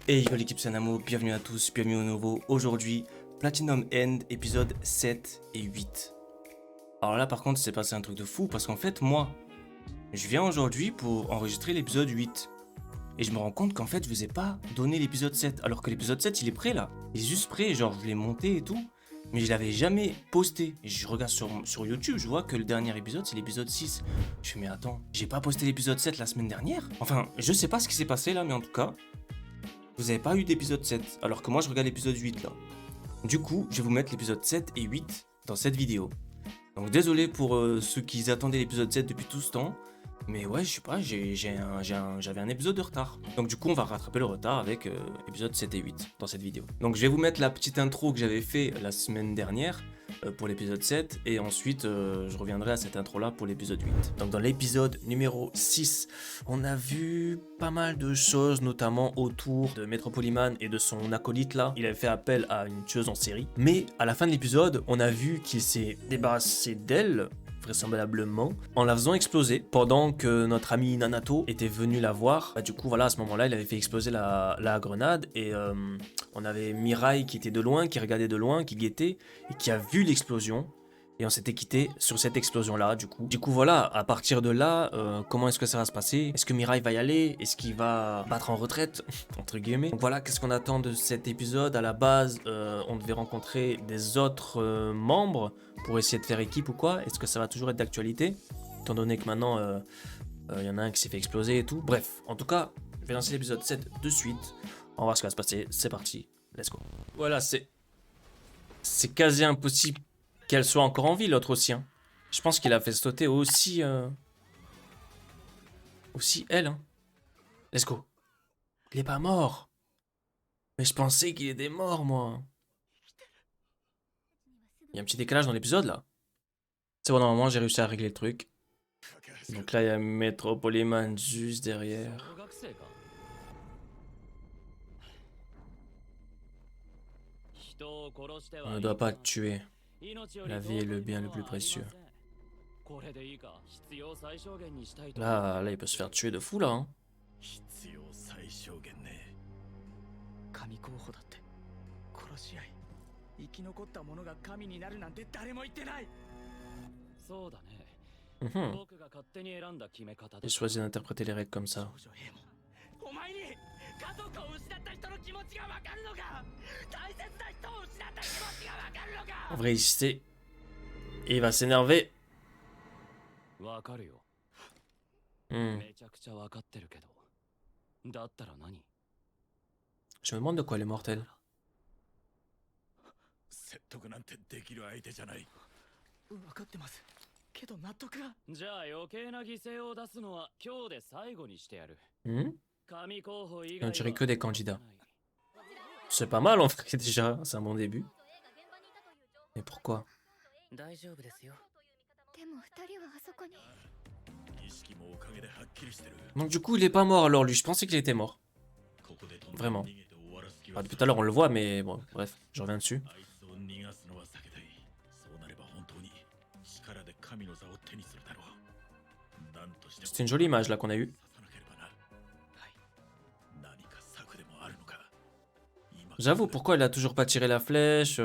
Hey yo l'équipe Sanamo, bienvenue à tous, bienvenue au nouveau. Aujourd'hui, Platinum End, épisode 7 et 8. Alors là par contre c'est passé un truc de fou parce qu'en fait moi, je viens aujourd'hui pour enregistrer l'épisode 8. Et je me rends compte qu'en fait je vous ai pas donné l'épisode 7, alors que l'épisode 7 il est prêt là. Il est juste prêt, genre je l'ai monté et tout, mais je l'avais jamais posté. Et je regarde sur YouTube, je vois que le dernier épisode c'est l'épisode 6. Je fais mais attends, j'ai pas posté l'épisode 7 la semaine dernière? Enfin, je sais pas ce qui s'est passé là, mais en tout cas... Vous avez pas eu d'épisode 7, alors que moi je regarde l'épisode 8 là. Du coup, je vais vous mettre l'épisode 7 et 8 dans cette vidéo. Donc désolé pour ceux qui attendaient l'épisode 7 depuis tout ce temps. Mais ouais, je sais pas, j'avais un épisode de retard. Donc du coup, on va rattraper le retard avec épisode 7 et 8 dans cette vidéo. Donc je vais vous mettre la petite intro que j'avais fait la semaine dernière pour l'épisode 7. Et ensuite, je reviendrai à cette intro-là pour l'épisode 8. Donc dans l'épisode numéro 6, on a vu pas mal de choses, notamment autour de Metropoliman et de son acolyte là. Il avait fait appel à une tueuse en série. Mais à la fin de l'épisode, on a vu qu'il s'est débarrassé d'elle, vraisemblablement, en la faisant exploser pendant que notre ami Nanato était venu la voir. Bah, du coup, voilà, à ce moment-là, il avait fait exploser la grenade et on avait Mirai qui était de loin, qui regardait de loin, qui guettait et qui a vu l'explosion. Et on s'était quitté sur cette explosion-là, du coup. Du coup, voilà, à partir de là, comment est-ce que ça va se passer? Est-ce que Mirai va y aller? Est-ce qu'il va battre en retraite? Entre guillemets. Donc voilà, qu'est-ce qu'on attend de cet épisode? À la base, on devait rencontrer des autres membres pour essayer de faire équipe ou quoi? Est-ce que ça va toujours être d'actualité? Étant donné que maintenant, y en a un qui s'est fait exploser et tout. Bref, en tout cas, je vais lancer l'épisode 7 de suite. On va voir ce qui va se passer. C'est parti. Let's go. Voilà, c'est quasi impossible qu'elle soit encore en vie, l'autre aussi. Hein. Je pense qu'il a fait sauter aussi... aussi elle. Hein. Let's go. Il est pas mort. Mais je pensais qu'il était mort, moi. Il y a un petit décalage dans l'épisode, là. C'est bon, normalement, j'ai réussi à régler le truc. Donc là, il y a Metropoliman juste derrière. On ne doit pas te tuer. La vie est le bien le plus précieux. Là, il peut se faire tuer de fou, là. Hein. J'ai choisi d'interpréter les règles comme ça. En vrai, il sait. Et il va s'énerver. Je me demande de quoi elle est mortelle. On dirait que des candidats. C'est pas mal en fait déjà, c'est un bon début. Mais pourquoi? Donc du coup il est pas mort alors lui, je pensais qu'il était mort. Vraiment. Enfin, depuis tout à l'heure on le voit mais bon, bref, je reviens dessus. C'était une jolie image là qu'on a eue. J'avoue, pourquoi elle a toujours pas tiré la flèche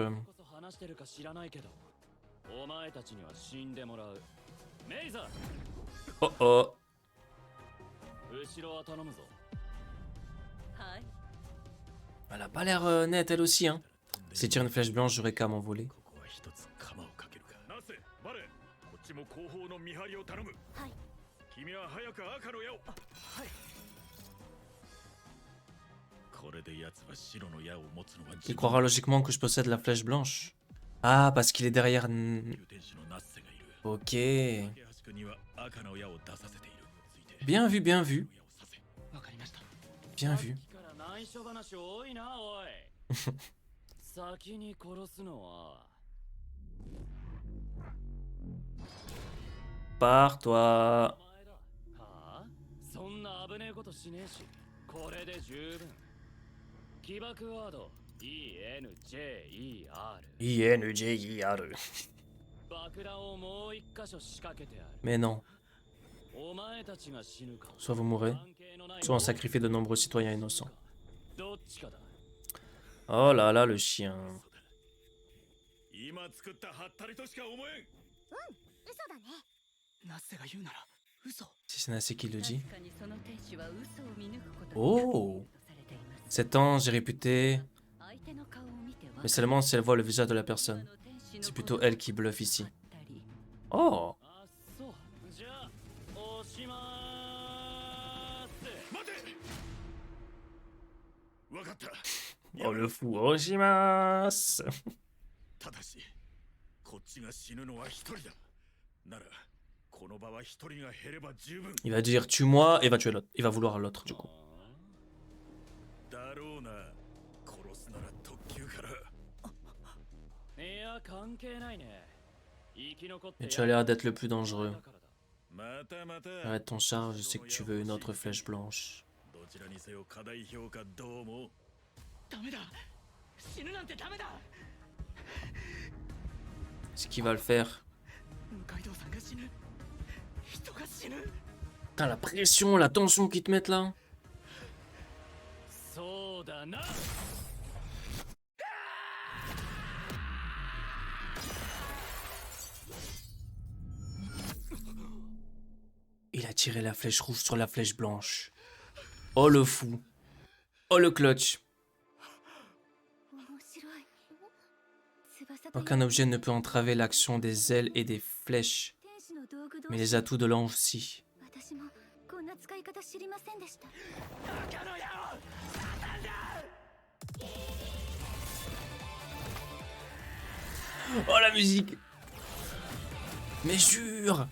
Oh oh. Elle a pas l'air nette elle aussi hein. Si tire une flèche blanche, j'aurais qu'à m'envoler. Il croira logiquement que je possède la flèche blanche. Ah, parce qu'il est derrière... Ok. Bien vu, bien vu. Bien vu. Pars-toi. INJIR. Mais non. Soit vous mourrez, soit on sacrifie de nombreux citoyens innocents. Oh là là, le chien. 今作ったハッタリとしか思えん。嘘だね。ナッセが言うなら嘘。 Si c'est Nassé qui le dit. 確かにその天使は嘘を見抜くこと Oh! とされています。 Cet ange est réputé, 相手の顔を見てわ mais seulement si elle voit le visage de la personne. C'est plutôt elle qui bluffe ici. Oh! あ、そう。じゃあ押しまーす。待て。わかった。 Oh le fou, Oshimasu! ただし、こっちが死ぬのは一人だ。なら、この場は一人が減れば十分。 Il va dire tue-moi et va tuer l'autre. Il va vouloir l'autre du coup. だろうな。殺すなら特急から。いや関係ないね。生き残って Mais tu as l'air d'être le plus dangereux. だからだ。またまた。 Arrête ton char, je sais que tu veux une autre flèche blanche. どちらにせよ課題評価どうも。ダメだ。死ぬなんてダメだ。 Ce qu'il va le faire. 二階堂さんが死ぬ。人が死ぬ。 Putain, la pression, la tension qu'ils te mettent là. そうだな。 Il a tiré la flèche rouge sur la flèche blanche. Oh le fou. Oh le clutch. 面白い。翼という Aucun objet ne peut entraver l'action des ailes et des flèches, 天使の道具同 mais 士 les atouts de l'ange aussi. 私もこんな使い方知りませんでした。 Oh la musique. Mais jure.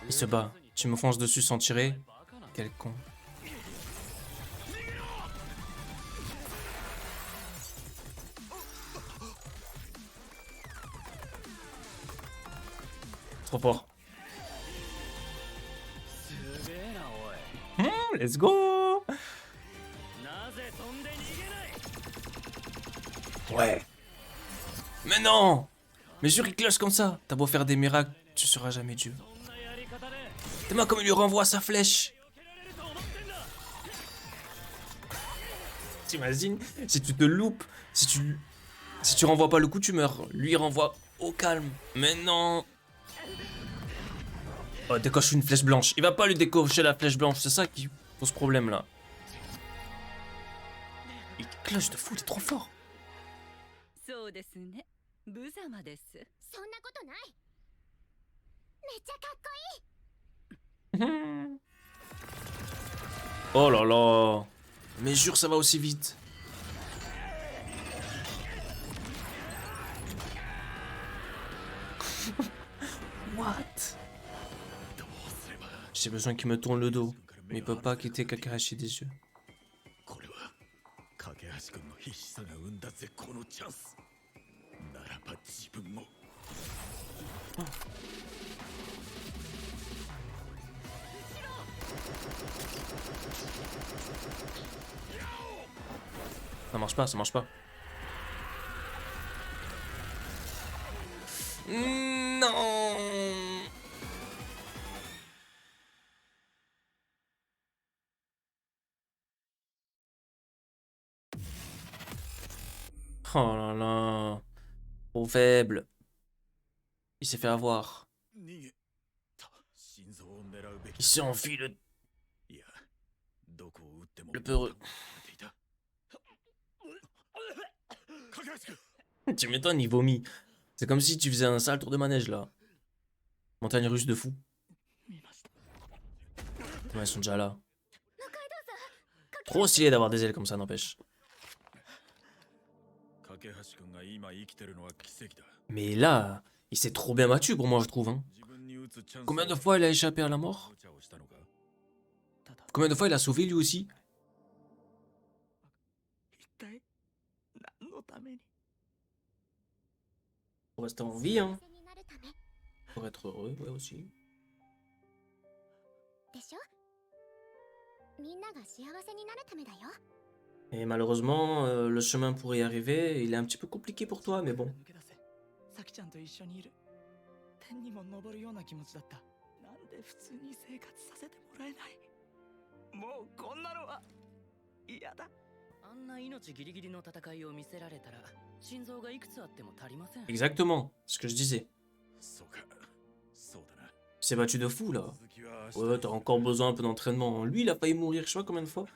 Il se bat. Tu me fonces dessus sans tirer. Quel con. Trop fort. すげえなおい。 Let's go. なぜ飛んで逃げない。 Ouais. Mais non. Mais jure, il cloche comme ça. T'as beau faire des miracles, tu seras jamais Dieu. そんなやり方で T'es moi comme il lui renvoie sa flèche. 避けられると思ってんだ。 T'imagines si tu te loupes, si tu renvoies pas le coup, tu meurs. Lui il renvoie au calme. Mais non. Oh, décoche une flèche blanche. Il va pas lui décocher la flèche blanche. C'est ça qui pose problème là. Il cloche de fou, t'es trop fort. そうですね。無様です。そんなことない。めっちゃかっこいい。 Oh là là. Mais jure, ça va aussi vite. What? J'ai besoin qu'il me tourne le dos, mais il peut pas quitter Kakashi des yeux. これは架橋君の必死さが生んだ絶好のチャンス。ならば自分も。 Ça marche pas, ça marche pas. Non. Oh là là. Trop faible. Il s'est fait avoir. 逃げた。心臓を狙うべき Il。s'est enfui le... いや、どこを撃っても。 le peureux. ていた。架橋君。 Tu m'étonnes, il vomit. C'est comme si tu faisais un sale tour de manège là. Montagne russe de fou. 見ました。 Ouais, ils sont déjà là. Trop stylé d'avoir des ailes comme ça, n'empêche. 架橋君が今生きてるのは奇跡だ。 Mais là, il s'est trop bien battu pour moi, je trouve. Hein. 自分に撃つチャンスを。 Combien de fois il a échappé à la mort? 無茶をしたのか。 ただ Combien de fois il a sauvé lui aussi? 一体何のために。 Pour rester en vie, hein. 幸せになるため Pour être heureux, ouais, aussi. でしょ。みんなが幸せになるためだよ。 Et malheureusement, le chemin pour y arriver, il est un petit peu compliqué pour toi, mais bon. 抜け出せ。さきちゃんと一緒にいる。天にも昇るような気持ちだった。なんで普通に生活させてもらえない。もうこんなのは嫌だ。あんな命ギリギリの戦いを見せられたら心臓がいくつあっても足りません。 Exactement, ce que je disais. そうか、そうだな。 C'est battu de fou là. 続きは Ouais, t'as encore besoin un peu d'entraînement. Lui, il a failli mourir, je sais pas combien de fois.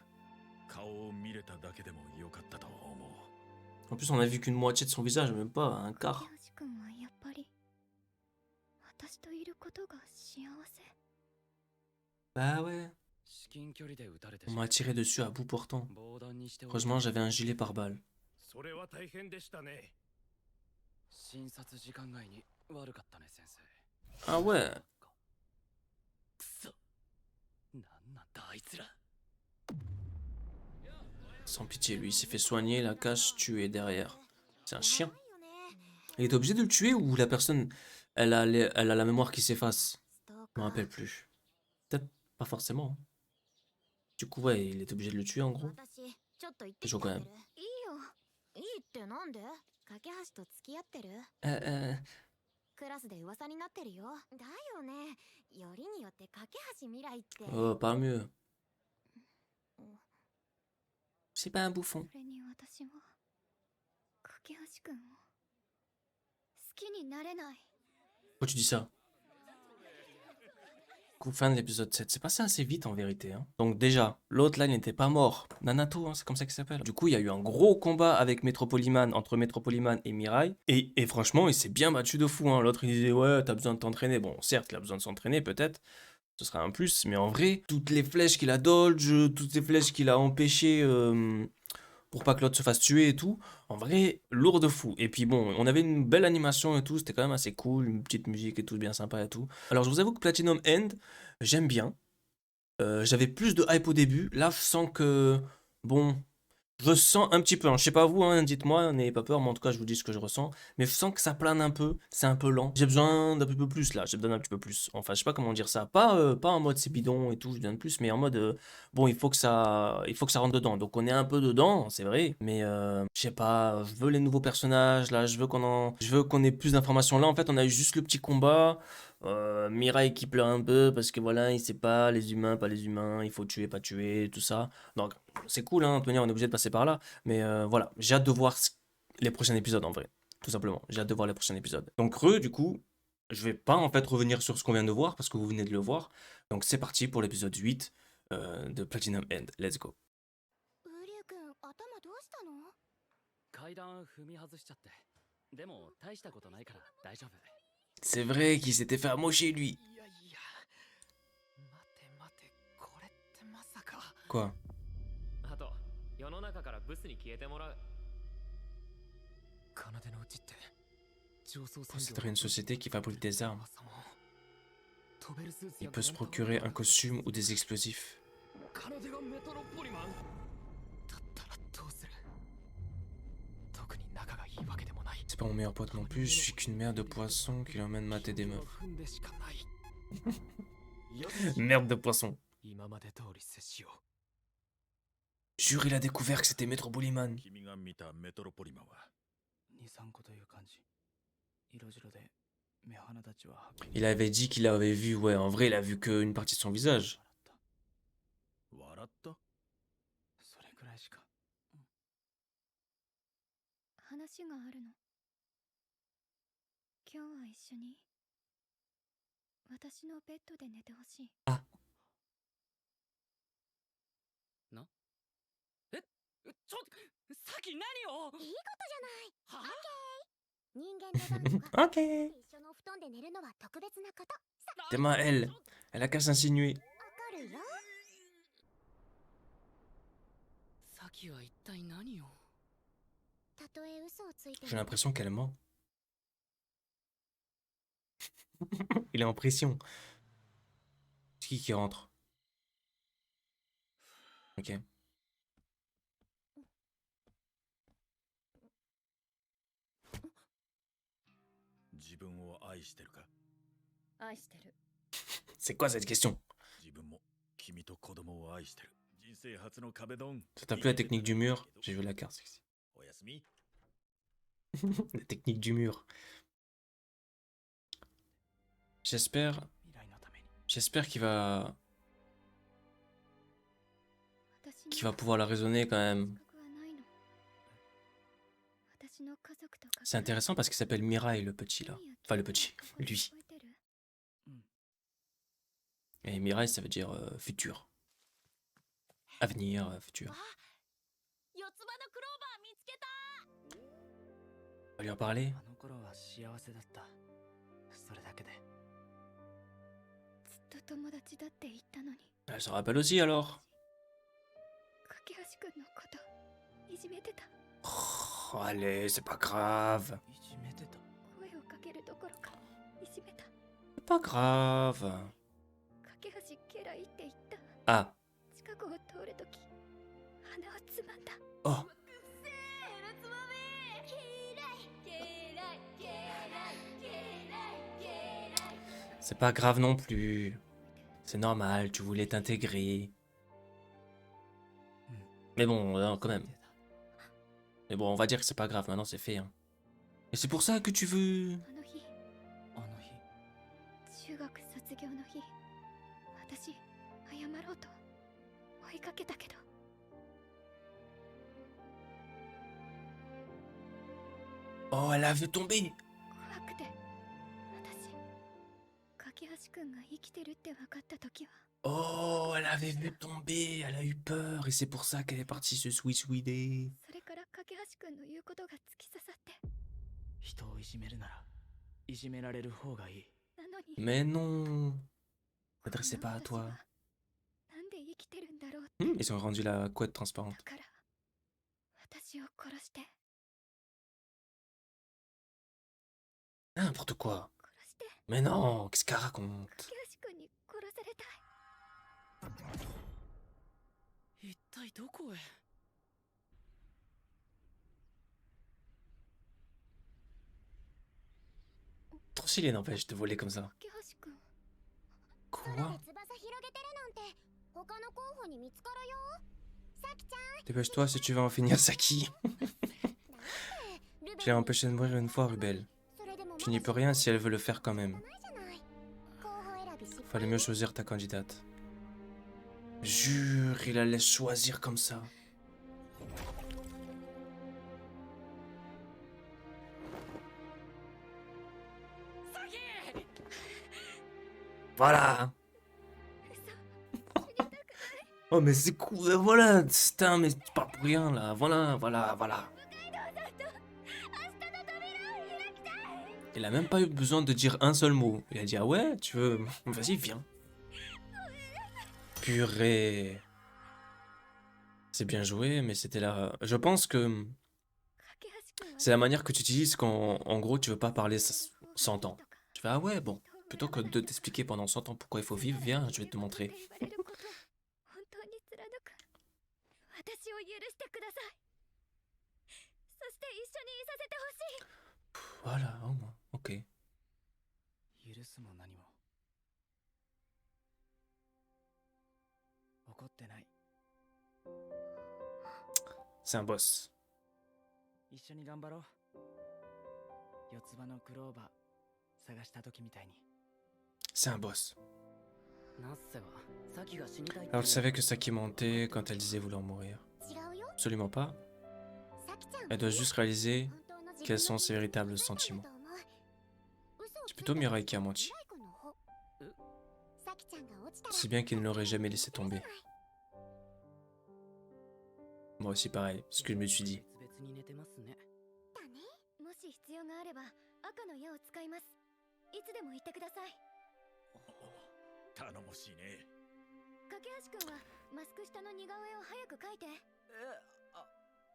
顔を見れただけでもよかったと思う。 En plus, on a vu qu'une moitié de son visage, même pas un 架 quart. 橋君はやっぱり私といることが幸せ。 Bah ouais, 至近距離で撃たれて on し m'a まう tiré dessus à bout portant. 防弾にしておいて Heureusement, j'avais un gilet pare-balles. それは大変でしたね。診察時間外に悪かったね先生。 Ah ouais. くそ、なんなんだあいつら。 Sans pitié, lui, il s'est fait soigner, la cache, tuer derrière. C'est un chien. Il est obligé de le tuer ou la personne, elle a la mémoire qui s'efface? Je me rappelle plus. Peut-être pas forcément. Hein. Du coup, ouais, il est obligé de le tuer en gros. 私ちょっと行ってC'est chaud quand même. いいよ。いいってなんで？架橋と付き合ってる？ Euh, クラスで噂になってるよ。だよね。よりによって架橋未来って。 oh, parle mieux. C'est pas un bouffon. それに私は架橋君を好きになれない。 Pourquoi tu dis ça? Coup, fin de l'épisode 7. C'est passé assez vite en vérité. Hein. Donc déjà, l'autre là, il n'était pas mort. Nanato, hein, c'est comme ça qu'il s'appelle. Du coup, il y a eu un gros combat avec Metropoliman, entre Metropoliman et Mirai. Et franchement, il s'est bien battu de fou. Hein. L'autre, il disait, ouais, t'as besoin de t'entraîner. Bon, certes, il a besoin de s'entraîner peut-être. Ce sera un plus. Mais en vrai, toutes les flèches qu'il a dodge, toutes les flèches qu'il a empêchées... pour pas que l'autre se fasse tuer et tout, en vrai, lourd de fou. Et puis bon, on avait une belle animation et tout, c'était quand même assez cool, une petite musique et tout, bien sympa et tout. Alors je vous avoue que Platinum End, j'aime bien. J'avais plus de hype au début, là je sens que, bon, je ressens un petit peu, hein. Je sais pas vous, hein, dites-moi, n'ayez pas peur, mais en tout cas je vous dis ce que je ressens. Mais je sens que ça plane un peu, c'est un peu lent. J'ai besoin d'un peu plus là, j'ai besoin d'un petit peu plus. Enfin, je sais pas comment dire ça, pas en mode c'est bidon et tout, j'ai besoin de plus, mais en mode, bon, il faut que ça rentre dedans. Donc on est un peu dedans, c'est vrai, mais je sais pas, je veux les nouveaux personnages, là, je veux qu'on ait plus d'informations. Là, en fait, on a eu juste le petit combat. Mirai qui pleure un peu parce que voilà, il sait pas, les humains, pas les humains, il faut tuer, pas tuer, tout ça. Donc c'est cool, hein, de toute manière, on est obligé de passer par là. Mais voilà, j'ai hâte de voir les prochains épisodes en vrai, tout simplement. J'ai hâte de voir les prochains épisodes. Donc du coup, je vais pas en fait revenir sur ce qu'on vient de voir parce que vous venez de le voir. Donc c'est parti pour l'épisode 8 de Platinum End. Let's go. ウリュウ君、頭どうしたの？階段踏み外しちゃって。でも大したことないから大丈夫。 C'est vrai qu'il s'était fait amocher lui. いやいや。待て待て、これってまさか。 Quoi? あと世の中からブスに消えてもらう。奏のうちって上層 Posséderait une société qui fabrique des armes. Il peut se procurer un costume ou des explosifs. 奏がメトロポリマンだったらどうする？特に仲がいいわけでもない。 C'est pas mon meilleur pote non plus, je suis qu'une mère de poisson qui l'emmène mater des meufs. 踏んでしかない。 Merde de poisson. 今まで通り接しよう。 Jure, il a découvert que c'était Metropoliman. 君が見たメトロポリマは 2,3 個という感じ。色白で目鼻立ちははっきり Il avait dit qu'il avait vu, ouais, en vrai, il a vu qu'une partie de son visage. 笑った？それくらいしか。話があるの。今日は一緒に私のベッドで寝てほしい。ちょっとさっき何を？いいことじゃない。は人間のガムが Ok. 一緒の布団で寝るのは特別なこと。 Tellement elle a qu'à s'insinuer. わかるよ。さっきは一体何を？たとえ嘘をついて J'ai l'impression qu'elle ment. Il est en pression. C'est qui rentre? Ok. 自分を愛してるか？愛してる。 C'est quoi cette question? 自分も君と子供を愛してる。人生初の壁ドン。 Ça t'a plu la technique du mur? J'ai vu la carte, c'est ici. おやすみ。 La technique du mur. J'espère 未来のために。 qu'il va qui va pouvoir la raisonner quand même. C'est intéressant parce qu'il s'appelle Mirai, le petit là. Enfin, le petit, lui. Et Mirai, ça veut dire futur. Avenir, futur. 四つ葉のクローバー見つけた。 On va lui en parler. あの頃は幸せだったそれだけでずっと友達だって言ったのに Elle se rappelle aussi alors. 架橋くんのこといじめてた Oh, allez, c'est pas grave. いじめてた声をかけるどころかいじめた C'est pas grave. 架橋嫌いって言った Ah. 近くを通るとき鼻をつまんだ Oh. C'est pas grave non plus. C'est normal, tu voulais t'intégrer. Mais bon, quand même. Mais bon, on va dire que c'est pas grave, maintenant c'est fait. Hein. Et c'est pour ça que tu veux... あの日あの日中学卒業の日私謝ろうと追いかけたけど Oh, elle a vu tomber. 怖くて私架橋くんが生きてるって分かった時は Oh, elle avait vu tomber, elle a eu peur. Et c'est pour ça qu'elle est partie se sweet-sweeter. それから架橋くんの言うことが突き刺さって人をいじめるならいじめられる方がいいなのに Mais non. Ne こ t'adressez ん pas な à 私 toi. はなんで生きてるんだろうって Ils ont rendu la couette transparente. だから私を殺して N'importe quoi. 殺して Mais non, qu'est-ce qu'elle raconte? 架橋くんに殺されたい一体どこへ Trop stylé, n'empêche, de voler comme ça. 架橋くん Quoi? 空で翼広げてるなんて他の候補に見つかるよ。さきちゃん。 Dépêche-toi si tu veux en finir, Saki. ルベル Je l'ai empêché de mourir une fois, Rubel. それでもまだ Tu n'y peux rien si elle veut le faire quand même. ないじゃない候補選び失敗 Fallait mieux choisir ta candidate. Jure, il la laisse choisir comme ça. Voilà. Oh mais c'est cool, voilà, putain, mais c'est pas pour rien là, voilà, voilà, voilà. Il a même pas eu besoin de dire un seul mot. Il a dit ah ouais, tu veux, vas-y viens. Purée. C'est bien joué, mais c'était là. Je pense que 架橋くんは c'est la manière que tu utilises quand, en gros, tu veux pas parler 100 ans. Tu fais ah ouais, bon, plutôt que de t'expliquer pendant 100 ans pourquoi il faut vivre, viens, je vais te montrer. 言われること本当に貫く私を許してくださいそして一緒にいさせてほしい Voilà, au moins, ok. 許すも何も怒ってない C'est un boss. 一緒に頑張ろう四つ葉のクローバー探した時みたいに C'est un boss. ナッセはサキが死にたいって Alors tu savais que Saki mentait quand elle disait vouloir mourir? 違うよ。 Absolument pas. さきちゃん Elle doit juste réaliser 本当の自分 quels sont の ses véritables sentiments. 嘘をつ C'est い plutôt た Mirai qui a menti. 未来子の方さきちゃんが落ちたら Si bien qu'il ne l'aurait jamais laissé tomber. Moi aussi pareil, c'est ce que je me suis dit. 別々に寝てますねだね。もし必要があれば赤の矢を使いますいつでも言ってください頼もしいね。架橋くんはマスク下の似顔絵を早く描いて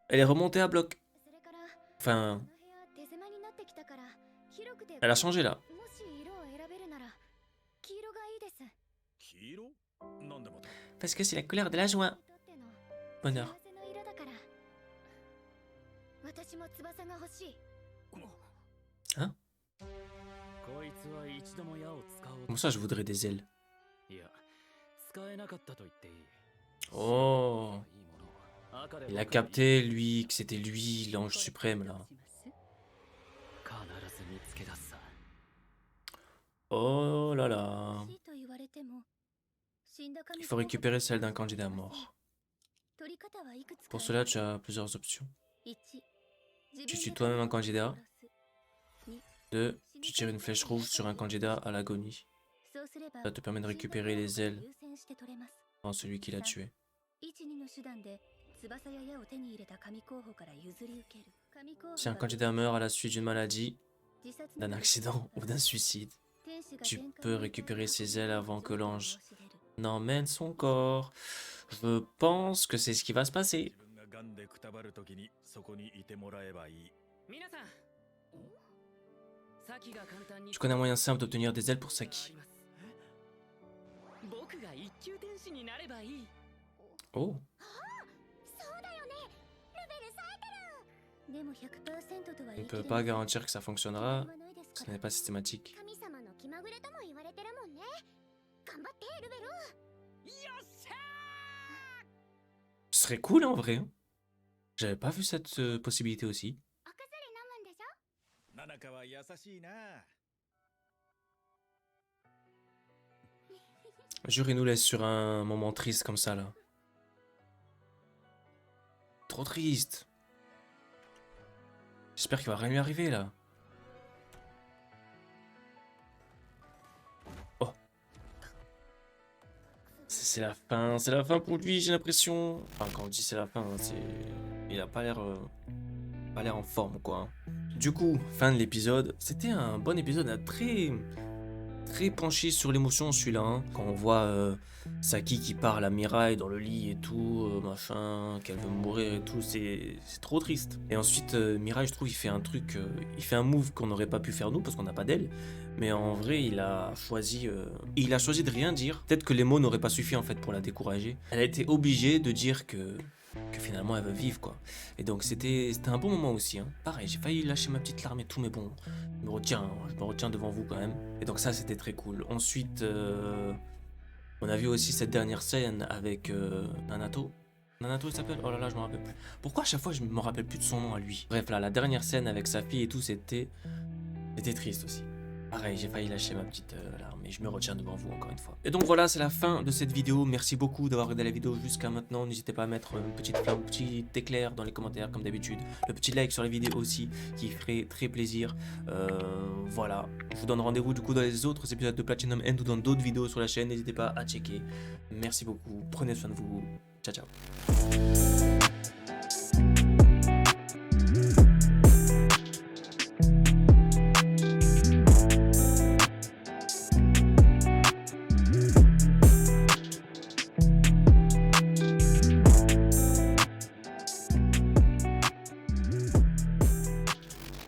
Elle est remontée à bloc. それから Enfin, この部屋手狭になってきたから広くて elle a changé là. もし色を選べるなら黄色がいいです黄色なんでまた Parce que c'est la couleur de la joie. にとっての Bonheur. 幸せの色だから私も翼が欲しいこいつは一度も矢を使おう Comme ça, je voudrais des ailes. いや使えなかったと言っていい Oh, いいものは赤で il a capté, lui, que c'était lui, l'ange suprême, là. 必ず見つけ出すさ Oh là là. 欲しいと言われても死んだ神 Il faut récupérer celle d'un candidat mort. 取り方はいくつか Pour cela, tu as plusieurs options. 1 Tu tues toi-même un candidat. 2. Tu tires une flèche rouge sur un candidat à l'agonie. Ça te permet de récupérer les ailes avant celui qui l'a tué. 1-2の手段で翼や矢を手に入れた神候補から譲り受ける。神候補 Si un が candidat meurt à la suite d'une maladie, 自殺 d'un accident ou d'un suicide, 天使が tu 全開 peux に récupérer ses ailes avant que 情報を l'ange 申し出る n'emmène son corps. Je pense que c'est ce qui va se passer. 自分が癌でくたばるときにそこにいてもらえばいい。皆さんサキが簡単に Je connais un moyen simple d'obtenir des ailes pour Saki. 僕が一級天使になればいい Oh, そうだよね。ルベル冴えてる。でも 100% とは on 言 ne い切 peut れ pas ません garantir que ça fonctionnera. ないです Ce から n'est pas systématique. 神様の気まぐれとも言われてるもんね。頑張ってルベル。よっしゃ Ce serait cool en vrai. Hein. J'avais pas vu cette possibilité aussi. お薬飲むんでしょ。ナナカは優しいな。 Jure, il nous laisse sur un moment triste comme ça là. Trop triste. J'espère qu'il va rien lui arriver là. Oh. C'est la fin pour lui, j'ai l'impression. Enfin, quand on dit c'est la fin, hein, c'est... Il a pas l'air en forme quoi. Hein. Du coup, fin de l'épisode. C'était un bon épisode, un très penché sur l'émotion celui-là. Hein. Quand on voit Saki qui parle à Mirai dans le lit et tout, machin, qu'elle veut mourir et tout, c'est trop triste. Et ensuite, Mirai, je trouve, il fait un truc, il fait un move qu'on n'aurait pas pu faire nous parce qu'on n'a pas d'aile. Mais en vrai, il a choisi de rien dire. Peut-être que les mots n'auraient pas suffi en fait pour la décourager. Elle a été obligée de dire que finalement elle veut vivre quoi. Et donc c'était un bon moment aussi. Hein. Pareil, j'ai failli lâcher ma petite larme et tout, mais bon, je me retiens devant vous quand même. Et donc ça c'était très cool. Ensuite, on a vu aussi cette dernière scène avec Nanato. Nanato il s'appelle? Oh là là, je me rappelle plus. Pourquoi à chaque fois je me rappelle plus de son nom à lui? Bref là, la dernière scène avec sa fille et tout, c'était triste aussi. Pareil, j'ai failli lâcher ma petite larme, mais je me retiens devant vous encore une fois. Et donc voilà, c'est la fin de cette vidéo. Merci beaucoup d'avoir regardé la vidéo jusqu'à maintenant. N'hésitez pas à mettre une petite flamme, un petit éclair dans les commentaires comme d'habitude. Le petit like sur la vidéo aussi, qui ferait très plaisir. Voilà, je vous donne rendez-vous du coup dans les autres épisodes de Platinum End ou dans d'autres vidéos sur la chaîne. N'hésitez pas à checker. Merci beaucoup, prenez soin de vous. Ciao, ciao.